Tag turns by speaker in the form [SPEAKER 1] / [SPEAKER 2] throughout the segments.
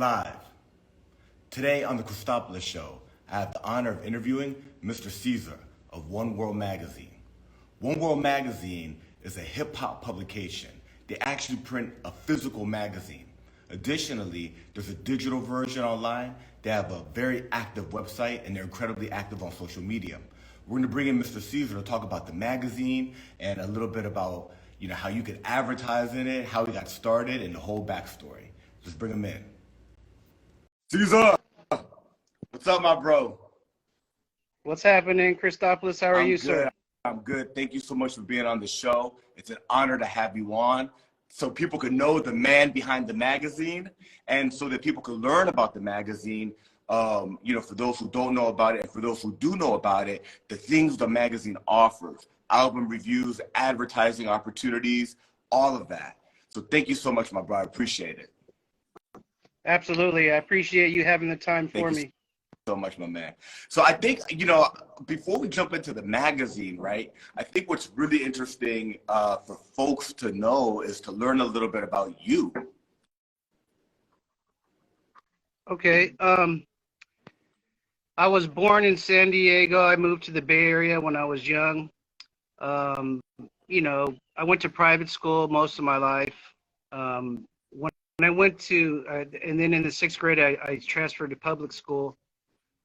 [SPEAKER 1] live. Today on the Cristopolis show, I have the honor of interviewing Mr. Ceza of 1World magazine. 1World magazine is a hip-hop publication. They actually print a physical magazine. Additionally, there's a digital version online. They have a very active website and they're incredibly active on social media. We're gonna bring in Mr. Ceza to talk about the magazine and a little bit about how you could advertise in it, how he got started, and the whole backstory. Just bring him in. Ceza, what's up, my bro?
[SPEAKER 2] What's happening, Cristopolis? How are you, sir?
[SPEAKER 1] I'm good. Thank you so much for being on the show. It's an honor to have you on so people can know the man behind the magazine and so that people can learn about the magazine, for those who don't know about it and for those who do know about it, the things the magazine offers, album reviews, advertising opportunities, all of that. So thank you so much, my bro. I appreciate it.
[SPEAKER 2] Absolutely. I appreciate you having the time for me.
[SPEAKER 1] So much, my man. So I think, before we jump into the magazine, right, I think what's really interesting for folks to know is to learn a little bit about you.
[SPEAKER 2] Okay. I was born in San Diego. I moved to the Bay Area when I was young. I went to private school most of my life. When I went to, and then in the 6th grade, I transferred to public school,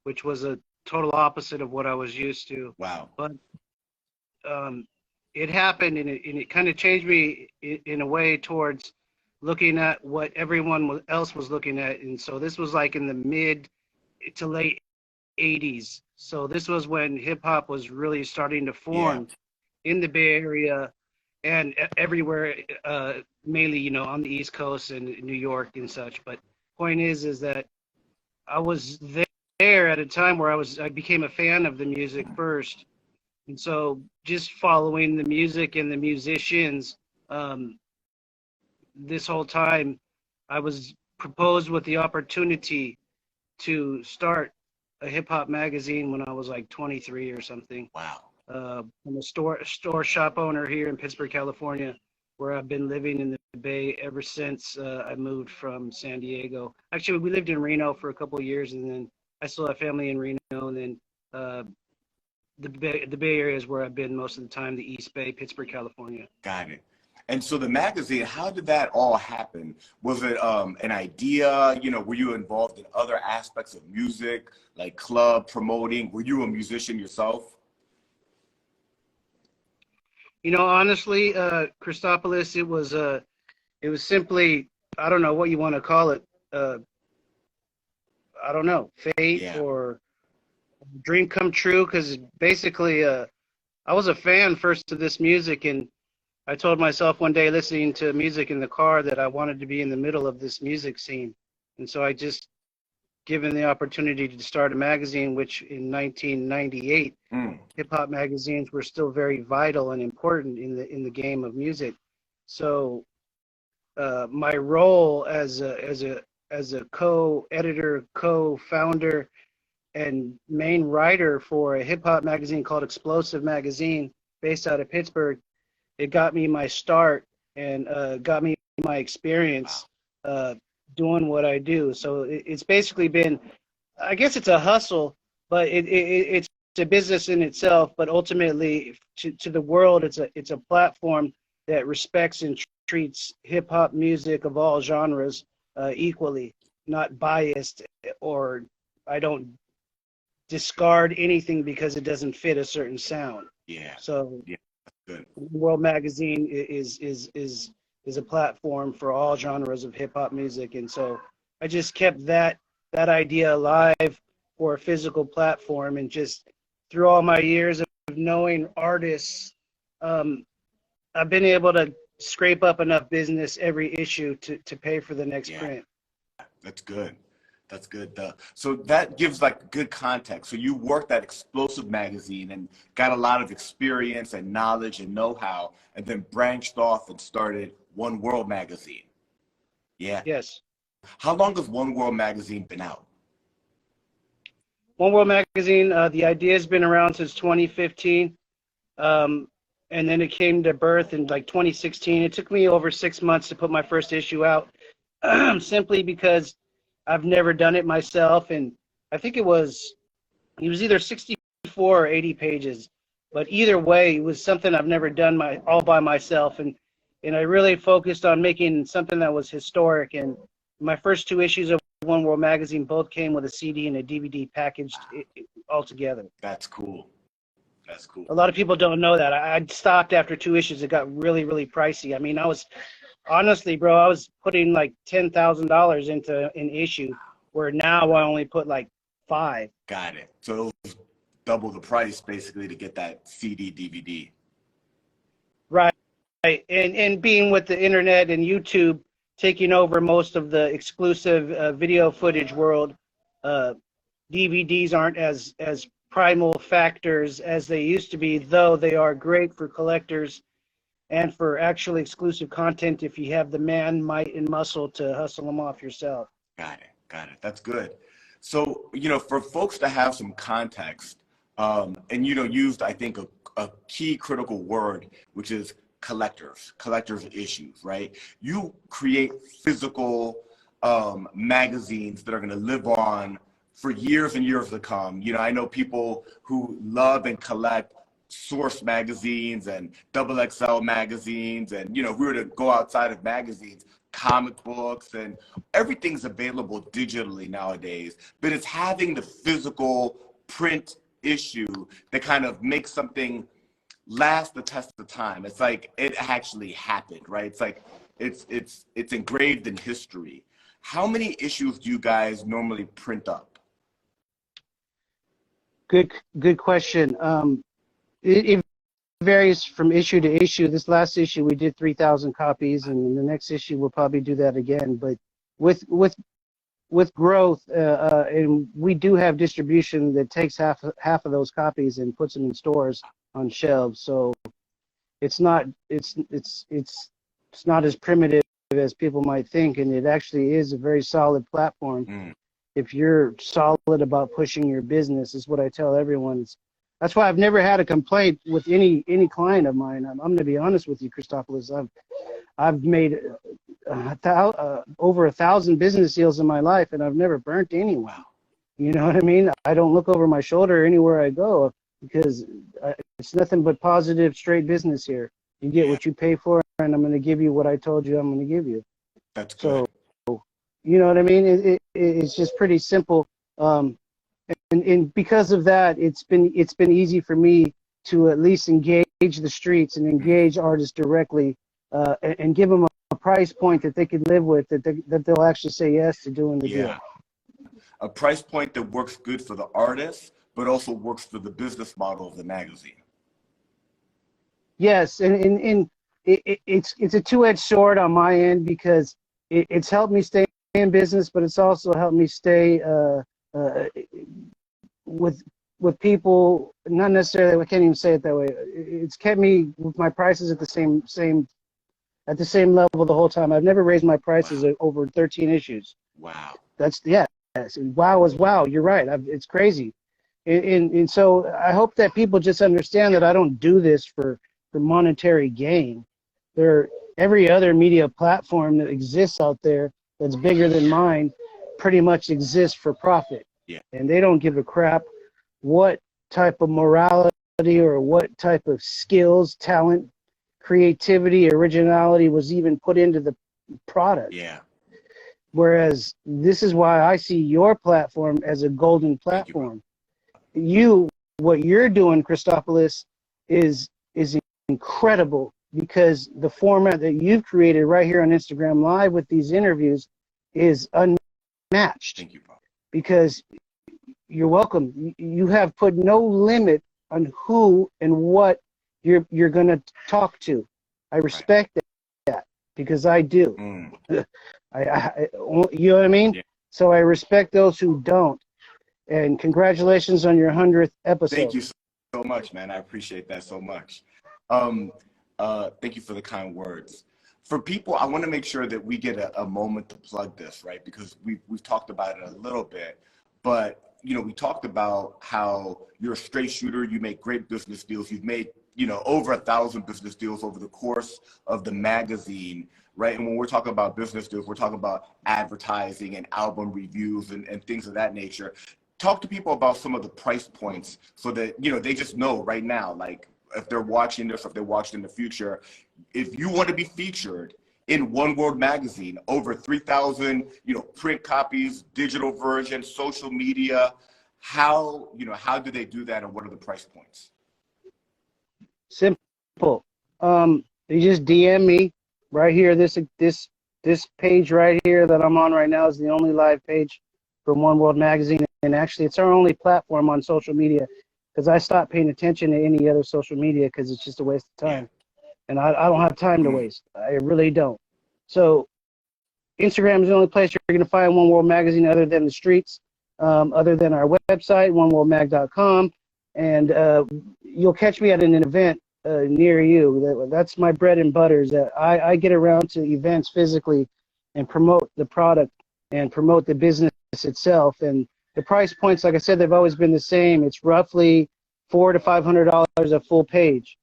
[SPEAKER 2] which was a total opposite of what I was used to.
[SPEAKER 1] Wow.
[SPEAKER 2] But it happened, and it kind of changed me in a way towards looking at what everyone else was looking at. And so this was like in the mid to late 80s. So this was when hip hop was really starting to form in the Bay Area and everywhere, mainly, on the East Coast and New York and such. But point is that I was there at a time where I became a fan of the music first. And so just following the music and the musicians, this whole time I was proposed with the opportunity to start a hip hop magazine when I was like 23 or something.
[SPEAKER 1] Wow.
[SPEAKER 2] I'm a store shop owner here in Pittsburgh, California, where I've been living in the Bay ever since I moved from San Diego. Actually, we lived in Reno for a couple of years, and then I still have family in Reno, and then the Bay Area is where I've been most of the time, the East Bay, Pittsburgh, California.
[SPEAKER 1] Got it. And so the magazine, how did that all happen? Was it an idea? Were you involved in other aspects of music, like club promoting? Were you a musician yourself?
[SPEAKER 2] Honestly, Cristopolis, it was simply, I don't know what you want to call it. I don't know, fate or dream come true. Because basically, I was a fan first of this music, and I told myself one day listening to music in the car that I wanted to be in the middle of this music scene. And so I just given the opportunity to start a magazine, which in 1998, hip-hop magazines were still very vital and important in the game of music. So my role as a co-editor, co-founder, and main writer for a hip-hop magazine called Explosive Magazine based out of Pittsburgh, it got me my start and got me my experience doing what I do. So it's basically been, I guess it's a hustle, but it's a business in itself. But ultimately, to the world, it's a platform that respects and treats hip hop music of all genres equally, not biased, or I don't discard anything because it doesn't fit a certain sound.
[SPEAKER 1] Yeah.
[SPEAKER 3] So
[SPEAKER 1] yeah, good.
[SPEAKER 2] World Magazine is a platform for all genres of hip hop music, and so I just kept that idea alive for a physical platform, and just through all my years of knowing artists, I've been able to scrape up enough business every issue to pay for the next print.
[SPEAKER 1] That's good. That's good. So that gives like good context. So you worked at Explosive Magazine and got a lot of experience and knowledge and know-how, and then branched off and started 1World Magazine. Yeah.
[SPEAKER 2] Yes.
[SPEAKER 1] How long has 1World Magazine been out?
[SPEAKER 2] 1World Magazine, the idea has been around since 2015. And then it came to birth in like 2016. It took me over 6 months to put my first issue out, simply because I've never done it myself, and I think it was either 64 or 80 pages, but either way, it was something I've never done all by myself, and I really focused on making something that was historic. And my first two issues of 1World magazine both came with a CD and a DVD packaged all together.
[SPEAKER 1] That's cool. That's cool.
[SPEAKER 2] A lot of people don't know that. I stopped after two issues. It got really, really pricey. I mean, honestly, bro, I was putting like $10,000 into an issue, where now I only put like 5.
[SPEAKER 1] Got it. So it was double the price basically to get that CD, DVD.
[SPEAKER 2] Right. And being with the internet and YouTube taking over most of the exclusive video footage world, DVDs aren't as primal factors as they used to be, though they are great for collectors and for actually exclusive content if you have the man, might, and muscle to hustle them off yourself.
[SPEAKER 1] Got it. Got it. That's good. So, for folks to have some context, and, used, I think, a key critical word, which is collector's issues, right? You create physical magazines that are going to live on for years and years to come. I know people who love and collect Source magazines and XXL magazines, and if we were to go outside of magazines, comic books, and everything's available digitally nowadays, but it's having the physical print issue that kind of makes something last the test of time. It's like it actually happened, right? It's like it's engraved in history. How many issues do you guys normally print up?
[SPEAKER 2] Good question. It varies from issue to issue. This last issue we did 3,000 copies, and the next issue we'll probably do that again. But with growth, and we do have distribution that takes half of those copies and puts them in stores on shelves. So it's not as primitive as people might think, and it actually is a very solid platform. If you're solid about pushing your business, is what I tell everyone. That's why I've never had a complaint with any client of mine. I'm going to be honest with you, Cristopolis. I've made over 1,000 business deals in my life, and I've never burnt anyone.
[SPEAKER 1] Wow.
[SPEAKER 2] You know what I mean? I don't look over my shoulder anywhere I go, because it's nothing but positive, straight business here. You get what you pay for, and I'm going to give you what I told you I'm going to give you.
[SPEAKER 1] That's good.
[SPEAKER 2] So, you know what I mean? It's just pretty simple. And because of that, it's been easy for me to at least engage the streets and engage artists directly, and give them a price point that they can live with, that they'll actually say yes to doing the deal.
[SPEAKER 1] A price point that works good for the artist, but also works for the business model of the magazine.
[SPEAKER 2] Yes, and it's a two-edged sword on my end, because it's helped me stay in business, but it's also helped me stay with people, not necessarily, I can't even say it that way. It's kept me with my prices at the same level the whole time. I've never raised my prices over 13 issues.
[SPEAKER 1] Wow.
[SPEAKER 2] Wow is wow. You're right. It's crazy. And so I hope that people just understand that I don't do this for monetary gain. Every other media platform that exists out there that's bigger than mine pretty much exists for profit.
[SPEAKER 1] Yeah.
[SPEAKER 2] And they don't give a crap what type of morality or what type of skills, talent, creativity, originality was even put into the product.
[SPEAKER 1] Yeah.
[SPEAKER 2] Whereas this is why I see your platform as a golden platform. What you're doing, Cristopolis, is incredible, because the format that you've created right here on Instagram Live with these interviews is unmatched.
[SPEAKER 1] Thank you, bro.
[SPEAKER 2] Because you're welcome. You have put no limit on who and what you're going to talk to. I respect that, because I do. I you know what I mean? Yeah. So I respect those who don't. And congratulations on your 100th episode.
[SPEAKER 1] Thank you so much, man. I appreciate that so much. Thank you for the kind words. For people, I want to make sure that we get a moment to plug this, right? Because we've talked about it a little bit, but we talked about how you're a straight shooter. You make great business deals. You've made over 1,000 business deals over the course of the magazine, right? And when we're talking about business deals, we're talking about advertising and album reviews and things of that nature. Talk to people about some of the price points so that, you know, they just know right now, like if they're watching this, or if they're watching in the future, if you want to be featured in 1World magazine, over 3,000, you know, print copies, digital version, social media, how do they do that, and what are the price points?
[SPEAKER 2] Simple. You just DM me right here. This page right here that I'm on right now is the only live page from 1World magazine, and actually it's our only platform on social media, because I stopped paying attention to any other social media because it's just a waste of time. And I don't have time to waste. I really don't. So Instagram is the only place you're going to find 1World magazine other than the streets, other than our website, oneworldmag.com. And you'll catch me at an event near you. That's my bread and butter, is that I get around to events physically and promote the product and promote the business itself. And the price points, like I said, they've always been the same. It's roughly $400 to $500 a full page.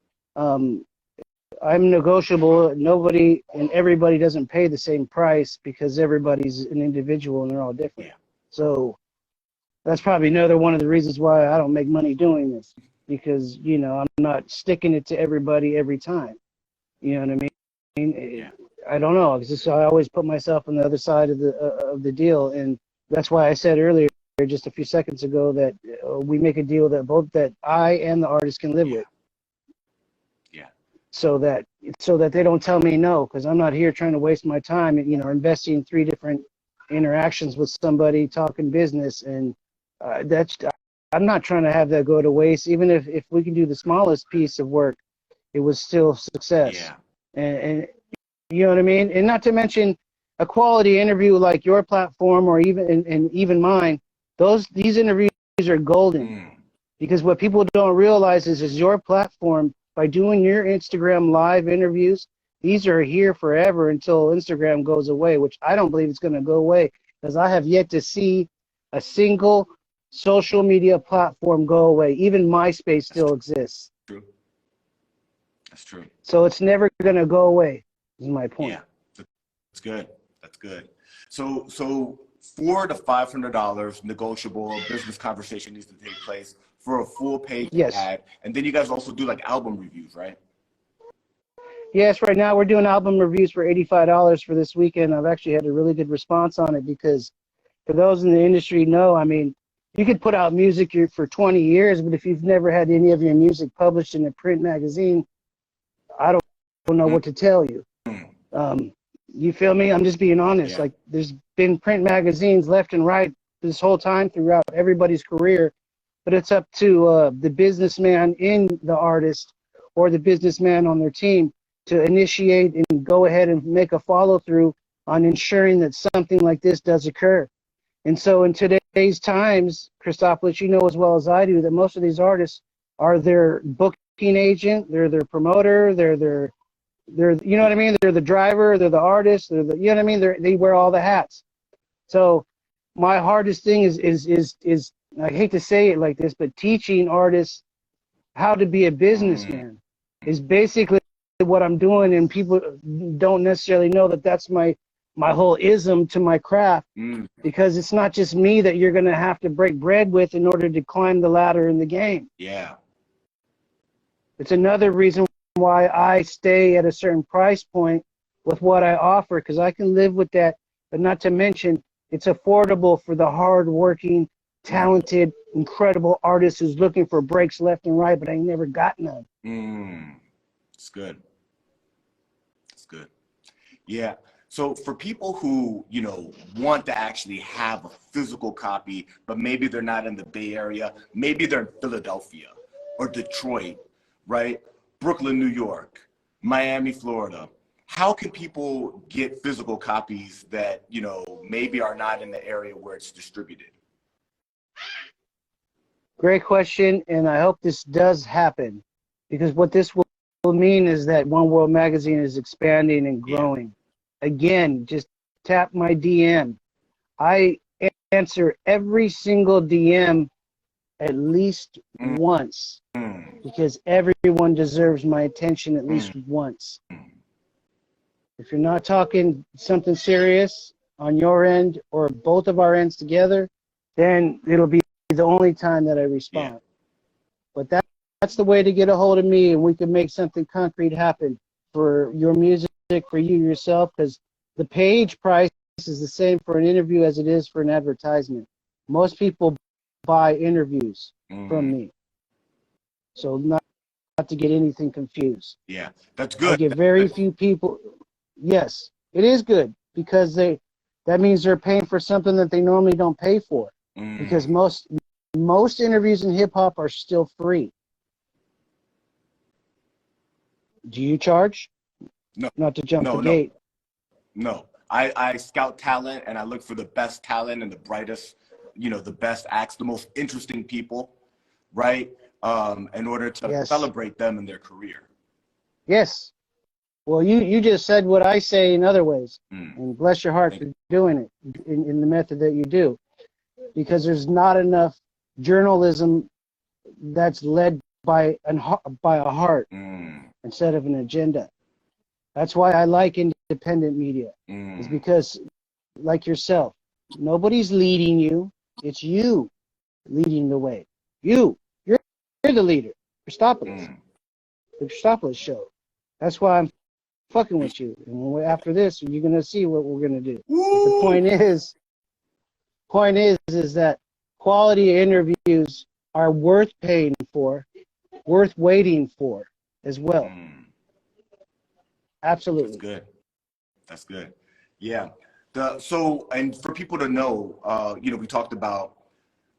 [SPEAKER 2] I'm negotiable. Nobody and everybody doesn't pay the same price, because everybody's an individual and they're all different. So that's probably another one of the reasons why I don't make money doing this, because, you know, I'm not sticking it to everybody every time. You know what I mean? I don't know. It's just, I always put myself on the other side of the deal, and that's why I said earlier, just a few seconds ago, that we make a deal that I and the artist can live with. So that they don't tell me no, because I'm not here trying to waste my time, you know, investing 3 different interactions with somebody talking business, and I'm not trying to have that go to waste. Even if we can do the smallest piece of work, it was still success. And you know what I mean? And not to mention a quality interview like your platform, or even mine. These interviews are golden, because what people don't realize is your platform, by doing your Instagram live interviews, these are here forever until Instagram goes away, which I don't believe it's going to go away, because I have yet to see a single social media platform go away. Even MySpace still exists.
[SPEAKER 1] That's true.
[SPEAKER 2] So it's never going to go away, is my point.
[SPEAKER 1] Yeah, that's good. That's good. So $400 to $500 negotiable, business conversation needs to take place for a full page ad. And then you guys also do like album reviews, right?
[SPEAKER 2] Yes, right now we're doing album reviews for $85 for this weekend. I've actually had a really good response on it, because for those in the industry know, I mean, you could put out music for 20 years, but if you've never had any of your music published in a print magazine, I don't know what to tell you. You feel me? I'm just being honest. Like, there's been print magazines left and right this whole time throughout everybody's career, but it's up to the businessman in the artist, or the businessman on their team, to initiate and go ahead and make a follow-through on ensuring that something like this does occur. And so in today's times, Cristopolis, you know as well as I do, that most of these artists are their booking agent, they're their promoter, they're you know what I mean? They're the driver, they're the artist, you know what I mean? They wear all the hats. So my hardest thing is I hate to say it like this, but teaching artists how to be a businessman is basically what I'm doing, and people don't necessarily know that that's my whole ism to my craft, because it's not just me that you're going to have to break bread with in order to climb the ladder in the game. It's another reason why I stay at a certain price point with what I offer, because I can live with that, but not to mention it's affordable for the hard-working, talented, incredible artist who's looking for breaks left and right, but ain't never got none.
[SPEAKER 1] It's good. It's good. Yeah. So for people who, you know, want to actually have a physical copy, but maybe they're not in the Bay Area, maybe they're in Philadelphia or Detroit, right? Brooklyn, New York, Miami, Florida. How can people get physical copies that, you know, maybe are not in the area where it's distributed?
[SPEAKER 2] Great question, and I hope this does happen, because what this will mean is that 1World magazine is expanding and growing. Again, just tap my DM. I answer every single DM at least once, because everyone deserves my attention at least once. If you're not talking something serious on your end or both of our ends together, then it'll be the only time that I respond.
[SPEAKER 1] Yeah.
[SPEAKER 2] But that's the way to get a hold of me, and we can make something concrete happen for your music, for you yourself, because the page price is the same for an interview as it is for an advertisement. Most people buy interviews from me. So not to get anything confused.
[SPEAKER 1] Yeah, that's good.
[SPEAKER 2] I get very few people. Yes, it is good because that means they're paying for something that they normally don't pay for. Because most interviews in hip hop are still free. Do you charge?
[SPEAKER 1] No.
[SPEAKER 2] Not to jump the gate.
[SPEAKER 1] No. I scout talent and I look for the best talent and the brightest, the best acts, the most interesting people, right? In order to celebrate them in their career.
[SPEAKER 2] Yes. Well, you just said what I say in other ways. And bless your heart for doing it in the method that you do. Because there's not enough journalism that's led by a heart instead of an agenda. That's why I like independent media. Is because, like yourself, nobody's leading you. It's you leading the way. You're the leader. Cristopolis. The Cristopolis show. That's why I'm fucking with you. And after this, you're gonna see what we're gonna do. The point is that quality interviews are worth paying for, worth waiting for as well. Absolutely.
[SPEAKER 1] That's good. Yeah. So and for people to know, we talked about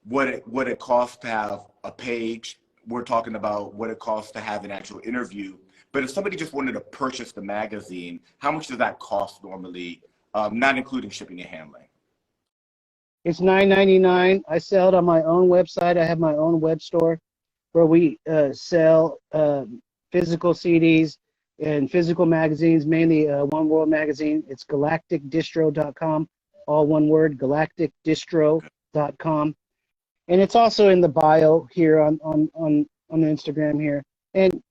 [SPEAKER 1] what it costs to have a page. We're talking about what it costs to have an actual interview. But if somebody just wanted to purchase the magazine, how much does that cost normally, not including shipping and handling?
[SPEAKER 2] It's $9.99. I sell it on my own website. I have my own web store where we sell physical CDs and physical magazines, mainly 1World magazine. It's galacticdistro.com, all one word, galacticdistro.com. And it's also in the bio here on the Instagram here. And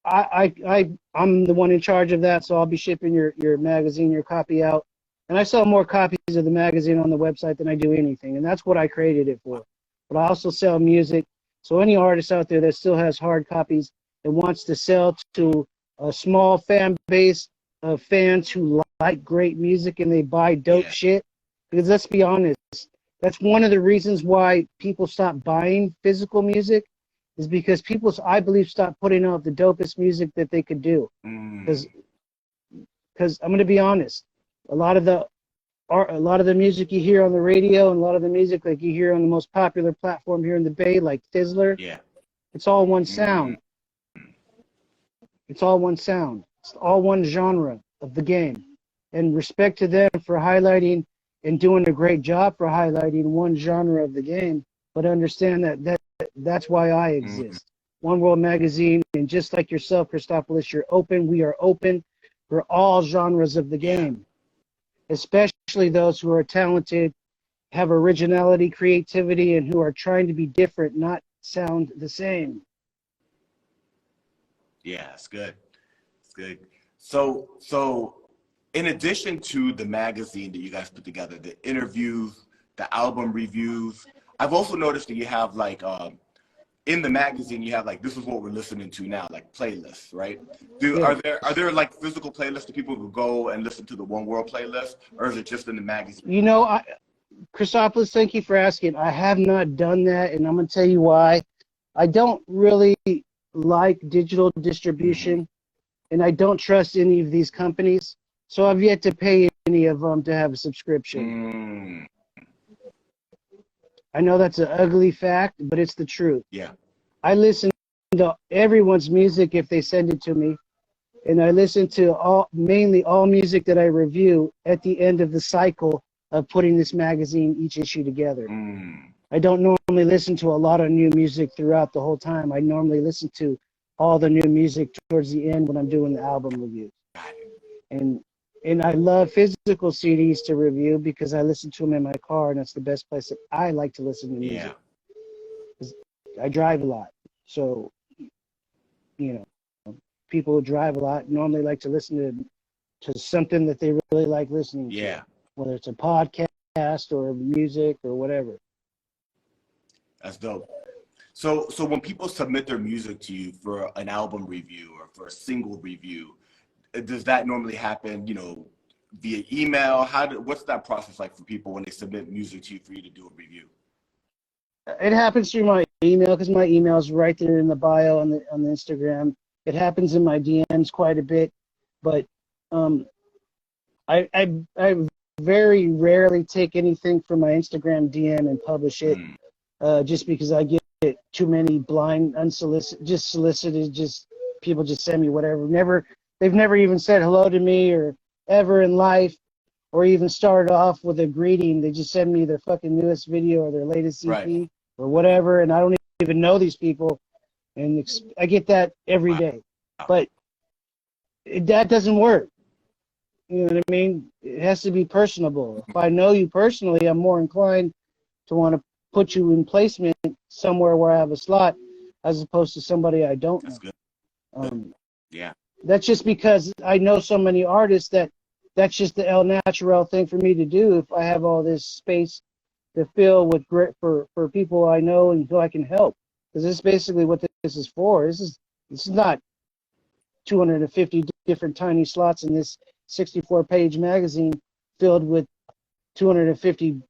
[SPEAKER 2] I'm the one in charge of that, so I'll be shipping your magazine, your copy out. And I sell more copies of the magazine on the website than I do anything, and that's what I created it for. But I also sell music, so any artist out there that still has hard copies and wants to sell to a small fan base of fans who like great music and they buy dope shit, because let's be honest, that's one of the reasons why people stop buying physical music, is because people, I believe, stopped putting out the dopest music that they could do. Because I'm going to be honest, a lot of the music you hear on the radio and a lot of the music like you hear on the most popular platform here in the Bay, like Tizzler, it's all one sound. It's all one sound. It's all one genre of the game. And respect to them for highlighting and doing a great job for highlighting one genre of the game, but understand that's why I exist. 1World magazine, and just like yourself, Cristopolis, you're open. We are open for all genres of the game, especially those who are talented, have originality, creativity, and who are trying to be different, not sound the same.
[SPEAKER 1] Yeah, it's good. It's good. So in addition to the magazine that you guys put together, the interviews, the album reviews, I've also noticed that you have like in the magazine you have like, this is what we're listening to now, like playlists, right? Are there like physical playlists that people will go and listen to the 1World playlist, or is it just in the magazine?
[SPEAKER 2] Cristopolis, thank you for asking. I have not done that, and I'm gonna tell you why. I don't really like digital distribution, and I don't trust any of these companies, so I've yet to pay any of them to have a subscription. I know that's an ugly fact, but it's the truth.
[SPEAKER 1] Yeah.
[SPEAKER 2] I listen to everyone's music if they send it to me, and I listen to mainly all music that I review at the end of the cycle of putting this magazine, each issue together. I don't normally listen to a lot of new music throughout the whole time. I normally listen to all the new music towards the end when I'm doing the album reviews. And I love physical CDs to review because I listen to them in my car, and that's the best place that I like to listen to music. I drive a lot, so people who drive a lot normally like to listen to to something that they really like listening to, whether it's a podcast or music or whatever.
[SPEAKER 1] That's dope. So when people submit their music to you for an album review or for a single review, does that normally happen, via email? What's that process like for people when they submit music to you for you to do a review?
[SPEAKER 2] It happens through my email, because my email is right there in the bio on the Instagram. It happens in my DMs quite a bit, but I very rarely take anything from my Instagram DM and publish it, just because I get too many blind, unsolicited, solicited, people just send me whatever. They've never even said hello to me or ever in life, or even started off with a greeting. They just send me their fucking newest video or their latest EP or whatever, and I don't even know these people, and I get that every day. But that doesn't work. You know what I mean? It has to be personable. If I know you personally, I'm more inclined to want to put you in placement somewhere where I have a slot, as opposed to somebody I don't know.
[SPEAKER 1] That's good. Yeah.
[SPEAKER 2] That's just because I know so many artists that's just the el natural thing for me to do. If I have all this space to fill with for people I know and who I can help, because this is basically what this is for. This is not 250 different tiny slots in this 64-page magazine filled with 250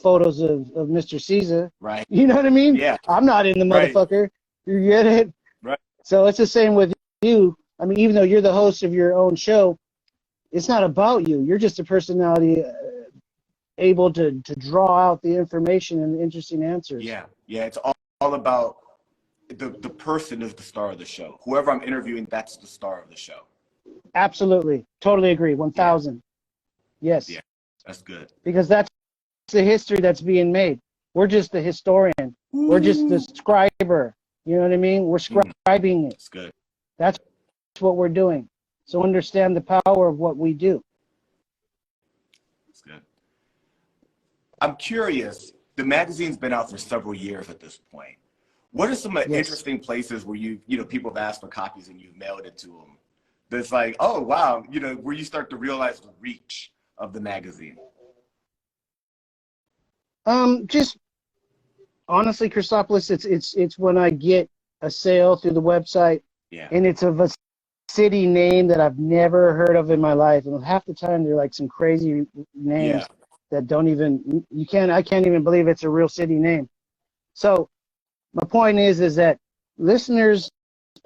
[SPEAKER 2] photos of Mr. Ceza.
[SPEAKER 1] Right.
[SPEAKER 2] You know what I mean?
[SPEAKER 1] Yeah.
[SPEAKER 2] I'm not in the motherfucker. You get it?
[SPEAKER 1] Right.
[SPEAKER 2] So it's the same with you. I mean, even though you're the host of your own show, it's not about you. You're just a personality able to draw out the information and the interesting answers.
[SPEAKER 1] Yeah. It's all about the person is the star of the show. Whoever I'm interviewing, that's the star of the show.
[SPEAKER 2] Absolutely. Totally agree. 1,000. Yes.
[SPEAKER 1] Yeah. That's good.
[SPEAKER 2] Because that's the history that's being made. We're just the historian. We're just the scriber. You know what I mean? We're scribing it.
[SPEAKER 1] That's good.
[SPEAKER 2] That's what we're doing. So understand the power of what we do.
[SPEAKER 1] That's good. I'm curious. The magazine's been out for several years at this point. What are some interesting places where people have asked for copies and you've mailed it to them? That's like, oh wow, where you start to realize the reach of the magazine.
[SPEAKER 2] Just honestly, Cristopolis, it's when I get a sale through the website, and it's of a city name that I've never heard of in my life, and half the time they're like some crazy names that I can't even believe it's a real city name. So my point is that listeners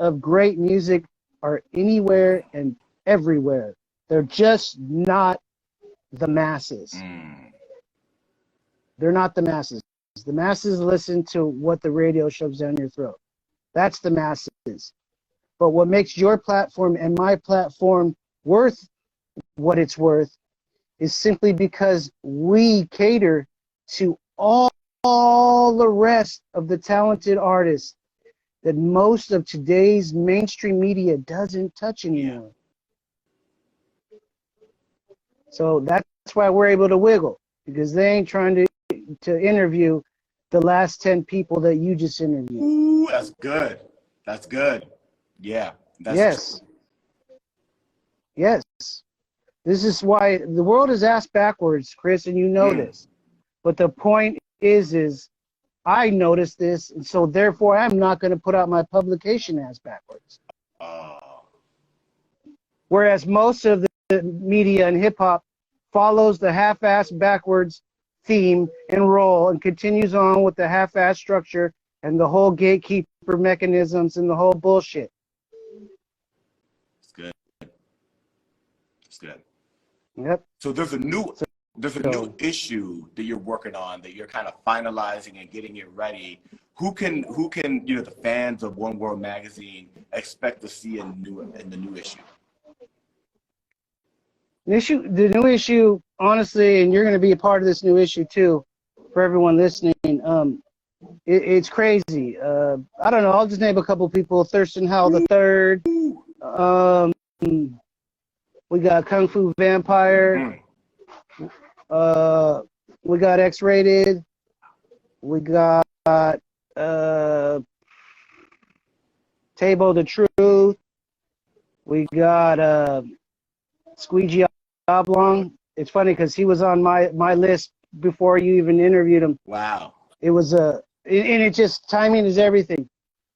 [SPEAKER 2] of great music are anywhere and everywhere. They're just not the masses. They're not the masses. The masses listen to what the radio shoves down your throat. That's the masses. But what makes your platform and my platform worth what it's worth is simply because we cater to all the rest of the talented artists that most of today's mainstream media doesn't touch anymore. So that's why we're able to wiggle, because they ain't trying to interview the last 10 people that you just interviewed.
[SPEAKER 1] Ooh, that's good. That's good. Yeah.
[SPEAKER 2] Yes. This is why the world is ass backwards, Chris, and you know this. But the point is I noticed this, and so therefore I'm not going to put out my publication ass backwards. Whereas most of the media and hip-hop follows the half-ass backwards theme and role and continues on with the half-ass structure and the whole gatekeeper mechanisms and the whole bullshit.
[SPEAKER 1] It's good. It's good.
[SPEAKER 2] Yep.
[SPEAKER 1] So there's a new issue that you're working on, that you're kind of finalizing and getting it ready. Who can the fans of 1World magazine expect to see in the new issue?
[SPEAKER 2] The new issue, honestly, and you're going to be a part of this new issue too, for everyone listening. It's crazy. I don't know. I'll just name a couple people. Thurston Howell III. We got Kung Fu Vampire. We got X-Rated. We got Table the Truth. We got Squeegee Oblong. It's funny because he was on my list before you even interviewed him.
[SPEAKER 1] Wow.
[SPEAKER 2] It was and it just, timing is everything.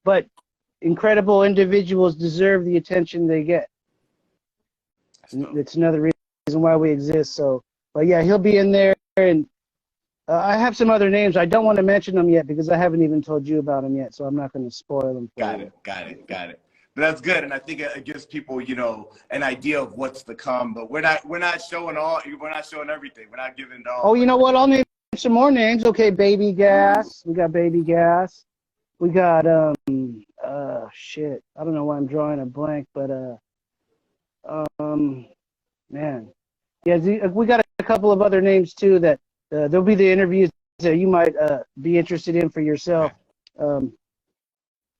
[SPEAKER 2] But incredible individuals deserve the attention they get. It's another reason why we exist. So, but yeah, he'll be in there, and I have some other names. I don't want to mention them yet because I haven't even told you about them yet, so I'm not going to spoil them for you.
[SPEAKER 1] Got it. But that's good, and I think it gives people, you know, an idea of what's to come. But we're not showing all. We're not showing everything. We're not giving it all.
[SPEAKER 2] Oh, you know what? I'll name some more names. Okay, Baby Gas. We got Baby Gas. We got shit. I don't know why I'm drawing a blank, but man, yeah, we got a couple of other names too that there'll be the interviews that you might be interested in for yourself.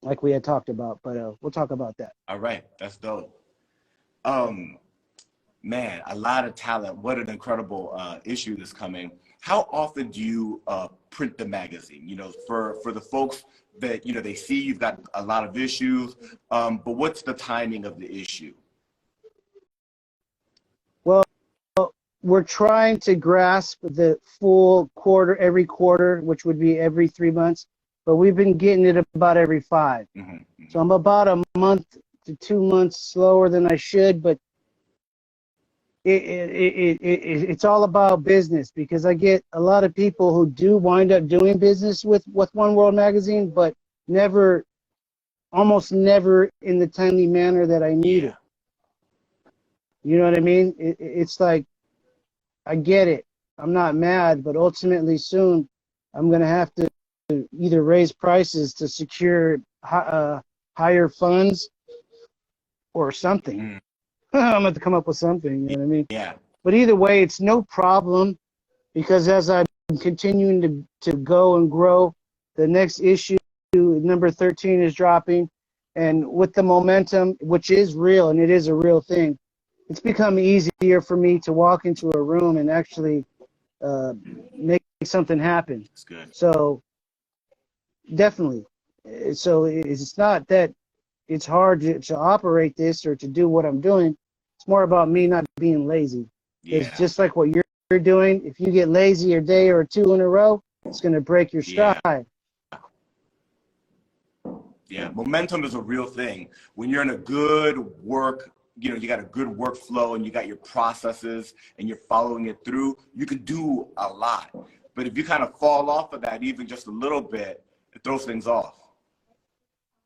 [SPEAKER 2] Like we had talked about, but we'll talk about that.
[SPEAKER 1] All right, that's dope. Man, a lot of talent. What an incredible issue that's coming. How often do you print the magazine? You know, for the folks that, you know, they see you've got a lot of issues, but what's the timing of the issue?
[SPEAKER 2] Well, we're trying to grasp the full quarter, every quarter, which would be every 3 months. But we've been getting it about every 5. So I'm about a month to 2 months slower than I should, but it's all about business, because I get a lot of people who do wind up doing business with 1World magazine, but almost never in the timely manner that I need it. You know what I mean? It's like, I get it. I'm not mad, but ultimately soon I'm going to have to either raise prices to secure higher funds or something. I'm going to come up with something, you know what I mean?
[SPEAKER 1] Yeah.
[SPEAKER 2] But either way, it's no problem, because as I'm continuing to go and grow, the next issue, number 13, is dropping. And with the momentum, which is real, and it is a real thing, it's become easier for me to walk into a room and actually make something happen.
[SPEAKER 1] That's good.
[SPEAKER 2] So definitely. So it's not that it's hard to operate this or to do what I'm doing. It's more about me not being lazy.
[SPEAKER 1] Yeah.
[SPEAKER 2] It's just like what you're doing. If you get lazy a day or two in a row, it's going to break your stride.
[SPEAKER 1] Yeah, momentum is a real thing. When you're in a good work, you know, you got a good workflow and you got your processes and you're following it through, you can do a lot. But if you kind of fall off of that even just a little bit, it throws things off.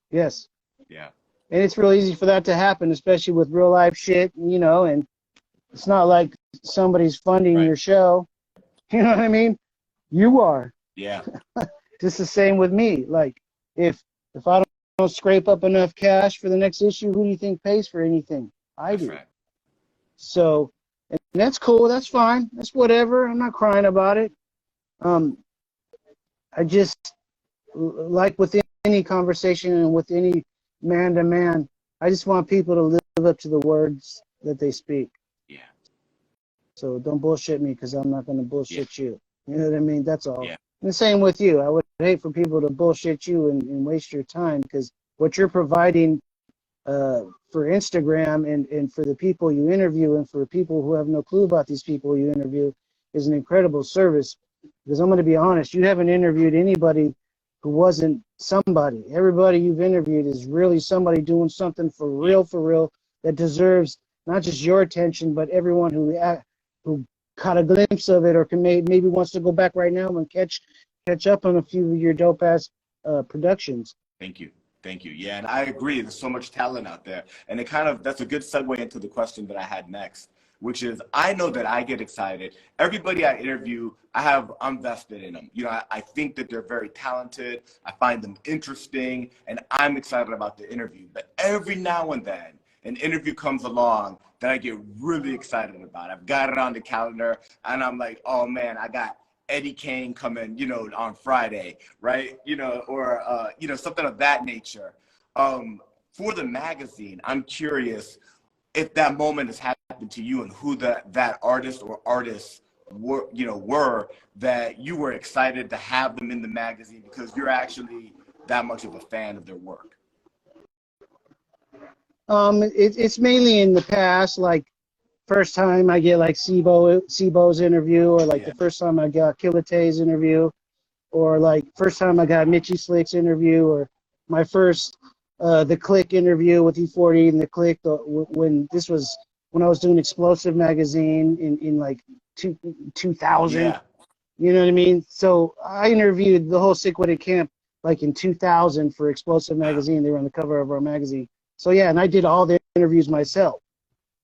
[SPEAKER 2] Yes.
[SPEAKER 1] Yeah.
[SPEAKER 2] And it's real easy for that to happen, especially with real life shit, you know, and it's not like somebody's funding your show. You know what I mean? You are.
[SPEAKER 1] Yeah.
[SPEAKER 2] Just the same with me. Like, if I don't scrape up enough cash for the next issue, who do you think pays for anything? I do.
[SPEAKER 1] Right.
[SPEAKER 2] So, and that's cool. That's fine. That's whatever. I'm not crying about it. I just, like with any conversation and with any man to man, I just want people to live up to the words that they speak.
[SPEAKER 1] Yeah.
[SPEAKER 2] So don't bullshit me, because I'm not going to bullshit you. You know what I mean? That's all.
[SPEAKER 1] Yeah.
[SPEAKER 2] And the same with you. I would hate for people to bullshit you and waste your time, because what you're providing for Instagram and for the people you interview and for people who have no clue about these people you interview is an incredible service. Because I'm going to be honest, you haven't interviewed anybody who wasn't somebody. Everybody you've interviewed is really somebody doing something for real, that deserves not just your attention, but everyone who caught a glimpse of it or can maybe wants to go back right now and catch up on a few of your dope ass productions.
[SPEAKER 1] Thank you. Yeah, and I agree. There's so much talent out there. And that's a good segue into the question that I had next, which is, I know that I get excited. Everybody I interview, I'm vested in them. You know, I think that they're very talented. I find them interesting, and I'm excited about the interview. But every now and then, an interview comes along that I get really excited about. I've got it on the calendar, and I'm like, oh man, I got Eddie Kane coming, you know, on Friday, right? You know, or, you know, something of that nature. For the magazine, I'm curious if that moment has happened to you and who that artist or artists were that you were excited to have them in the magazine because you're actually that much of a fan of their work.
[SPEAKER 2] It's mainly in the past. Like, first time I get like Sibo's interview, or like the first time I got Killa Tay's interview, or like first time I got Mitchy Slick's interview, or my first the Click interview with E40 and the Click when I was doing Explosive magazine in like 2000.
[SPEAKER 1] Yeah.
[SPEAKER 2] You know what I mean? So I interviewed the whole Sick Witted Camp like in 2000 for Explosive magazine. They were on the cover of our magazine. So yeah, and I did all the interviews myself.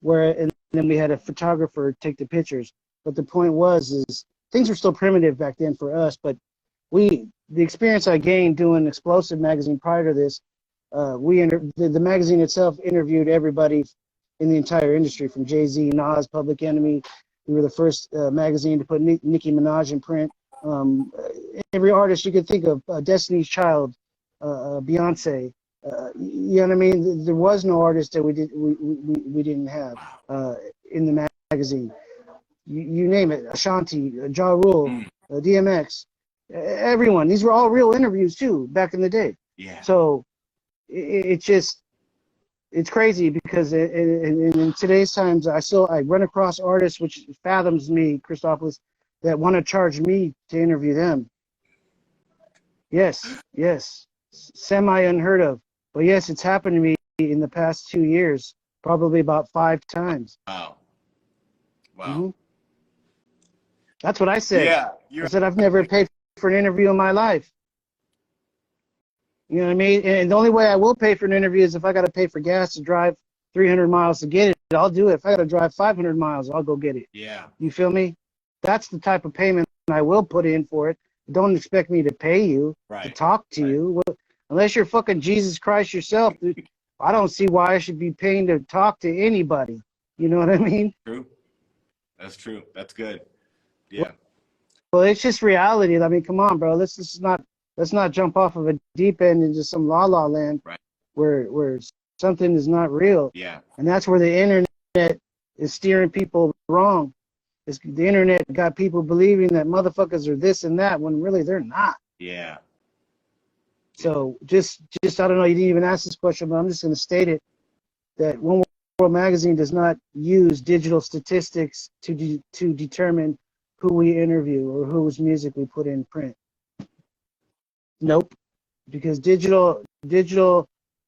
[SPEAKER 2] And then we had a photographer take the pictures. But the point is things were still primitive back then for us. But the experience I gained doing Explosive magazine prior to this, the magazine itself interviewed everybody in the entire industry, from Jay-Z, Nas, Public Enemy. We were the first magazine to put Nicki Minaj in print. Every artist you could think of, Destiny's Child, Beyonce. You know what I mean? There was no artist that we didn't have in the magazine. You name it, Ashanti, Ja Rule, DMX, everyone. These were all real interviews too back in the day.
[SPEAKER 1] Yeah.
[SPEAKER 2] So it's crazy because in today's times, I run across artists, which fathoms me, Cristopolis, that want to charge me to interview them. Yes, semi unheard of, but yes, it's happened to me in the past 2 years, probably about 5 times.
[SPEAKER 1] Wow.
[SPEAKER 2] Mm-hmm. That's what I said.
[SPEAKER 1] Yeah,
[SPEAKER 2] I said I've never paid for an interview in my life. You know what I mean? And the only way I will pay for an interview is if I got to pay for gas to drive 300 miles to get it. I'll do it. If I got to drive 500 miles, I'll go get it.
[SPEAKER 1] Yeah.
[SPEAKER 2] You feel me? That's the type of payment I will put in for it. Don't expect me to pay you to talk to you. Well, unless you're fucking Jesus Christ yourself, dude, I don't see why I should be paying to talk to anybody. You know what I mean?
[SPEAKER 1] True. That's true. That's good. Yeah.
[SPEAKER 2] Well, it's just reality. I mean, come on, bro. Let's not jump off of a deep end into some la-la land where something is not real.
[SPEAKER 1] Yeah.
[SPEAKER 2] And that's where the internet is steering people wrong. The internet got people believing that motherfuckers are this and that when really they're not.
[SPEAKER 1] Yeah.
[SPEAKER 2] So just I don't know, you didn't even ask this question, but I'm just going to state it, that 1World magazine does not use digital statistics to determine who we interview or whose music we put in print. Nope, because digital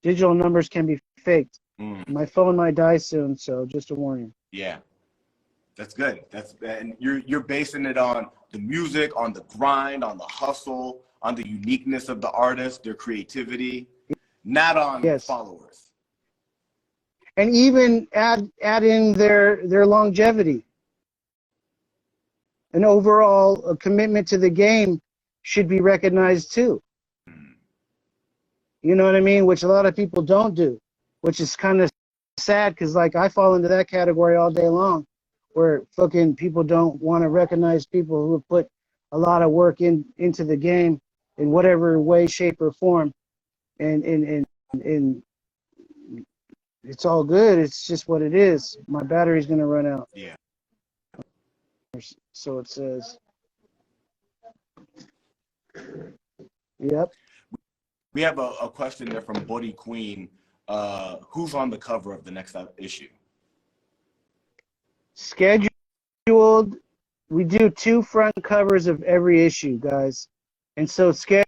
[SPEAKER 2] numbers can be faked. My phone might die soon, so just a warning.
[SPEAKER 1] Yeah, that's good. And you're basing it on the music, on the grind, on the hustle, on the uniqueness of the artist, their creativity, not on followers.
[SPEAKER 2] And even add in their longevity. An overall commitment to the game should be recognized too. You know what I mean? Which a lot of people don't do, which is kind of sad, because like I fall into that category all day long, where fucking people don't want to recognize people who have put a lot of work into the game in whatever way, shape, or form. And it's all good. It's just what it is. My battery's gonna run out.
[SPEAKER 1] Yeah.
[SPEAKER 2] So it says. Yep.
[SPEAKER 1] We have a question there from Buddy Queen. Who's on the cover of the next issue?
[SPEAKER 2] Scheduled. We do 2 front covers of every issue, guys. And so scheduled,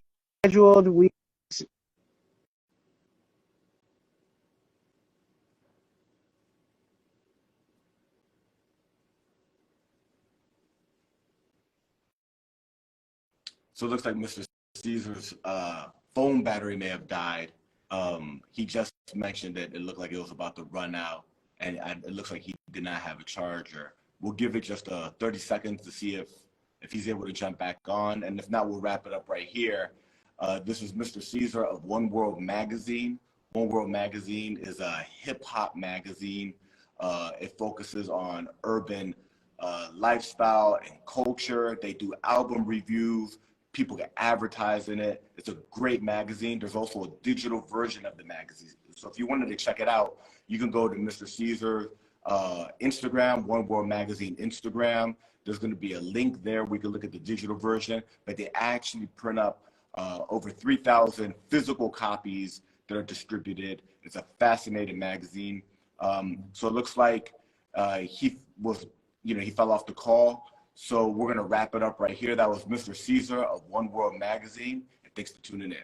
[SPEAKER 1] So it looks like Mr. Caesar's phone battery may have died. He just mentioned that it looked like it was about to run out, and it looks like he did not have a charger. We'll give it just 30 seconds to see if he's able to jump back on, and if not, we'll wrap it up right here. This is Mr. Caesar of 1World magazine. 1World magazine is a hip-hop magazine. It focuses on urban lifestyle and culture. They do album reviews. People can advertise in it. It's a great magazine. There's also a digital version of the magazine. So if you wanted to check it out, you can go to Mr. Caesar's Instagram, 1World magazine Instagram. There's going to be a link there. We can look at the digital version, but they actually print up over 3,000 physical copies that are distributed. It's a fascinating magazine. So it looks like He was, he fell off the call. So we're going to wrap it up right here. That was Mr. Ceza of 1World Magazine. And thanks for tuning in.